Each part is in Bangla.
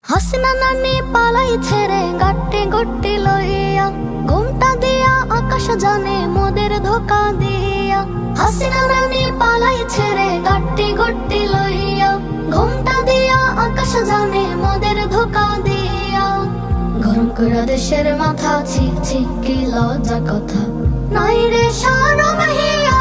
হাসিনা নানি পালাইছে রে গাট্টি গট্টি লইয়া, ঘুমটা দিয়া আকাশ জানে মোদের ধোকা দিয়া। হাসিনা নানি পালাইছে রে গাট্টি গট্টি লইয়া, ঘুমটা দিয়া আকাশ জানে মোদের ধোকা দিয়া। গরম কইরা দেশের মাথা, ছি ছি কি লজ্জা কথা, নাই রে শরম হিয়া।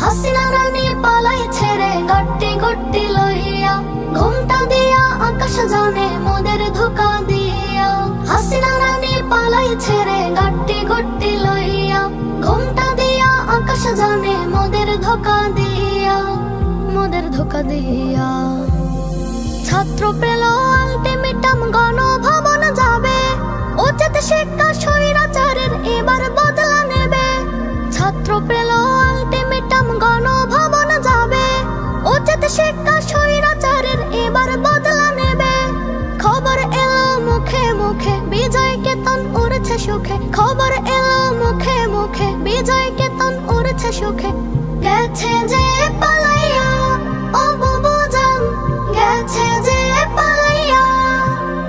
হাসিনা নানি পালাইছে রে গাট্টি গট্টি লইয়া, ঘুমটা দিয়া আকাশ জানে মোদের ধোকা দিয়া। হাসিনা নানি পালাইছে রে গাট্টি গট্টি লইয়া, ঘুমটা দিয়া আকাশ জানে মোদের ধোকা দিয়া, মোদের ধোকা দিয়া। ছাত্র পেল আলটিমেটাম, গণভবন যাবে, উচিত শিক্ষা স্বৈরাচারের এবার বদলা নেবে। ছাত্র পেল আলটিমেটাম, গণভবন যাবে, উচিত শিক্ষা স্বৈরাচারের এবার বদলা নেবে। খবর এলো মুখে মুখে, বিজয় কেতন উড়ছে সুখে। খবর এলো মুখে মুখে, বিজয় কেতন উড়ছে সুখে। গেছে যে পালাইয়া ও বুবুজান, গেছে যে পালাইয়া।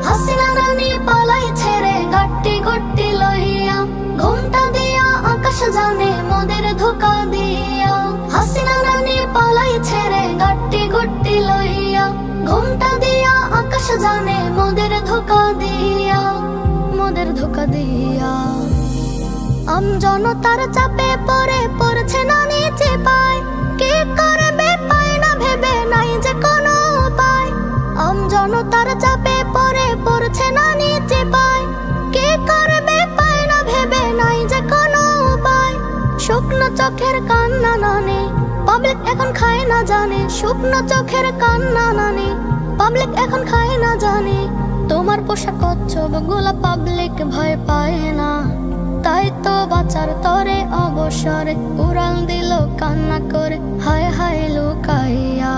হাসিনা নানি পালাইছে রে গাট্টি গট্টি লইয়া, ঘুমটা দিয়া আকাশ জানে মোদের ধোকা দিয়া। হাসিনা নানি পালাইছে রে গাট্টি গট্টি লইয়া, ঘুমটা দিয়া আকাশ জানে মোদের ধোকা দিয়া, মোদের ধোকা দিয়া। জনতার চাপে পড়ে পড়ছে নানি চেপায়, কি করবে পায় না ভেবে নাই যে কোনো উপায়। জনতার চাপে পড়ে পড়ছে নানি চেপায়, কি করবে পায় না ভেবে নাই যে কোনো উপায়। শুকনো চোখের কান্না নানি, পাবলিক এখন খায় না জানে। শুকনো চোখের কান্না নানি, পাবলিক এখন খায় না জানে। তোমার পোশাক কচ্ছপ গুলা পাবলিক ভয় পায় না, তাই তো বাঁচার তরে অবসরে উড়াল দিল কান্না করে হায় হায় লুকাইয়া।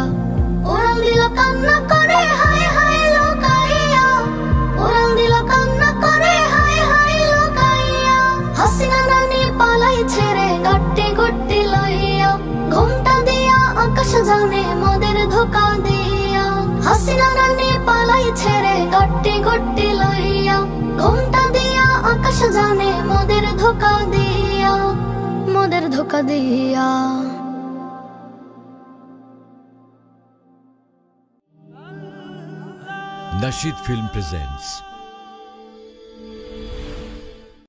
উড়াল দিল কান্না করে হায় হায় লুকাইয়া, উড়াল দিল কান্না করে হায় হায় লুকাইয়া। হাসিনা নানি পালাইছে রে গাট্টি গট্টি লইয়া, ঘুমটা দিয়া আকাশ জানে মোদের ধোকা দিয়া। হাসিনা নানি পালাইছে রে গাট্টি গট্টি লইয়া, ঘুমটা দিয়া আকাশ জানে মোদের ধোকা দিয়া, মোদের ধোকা দিয়া। Nasheed Film presents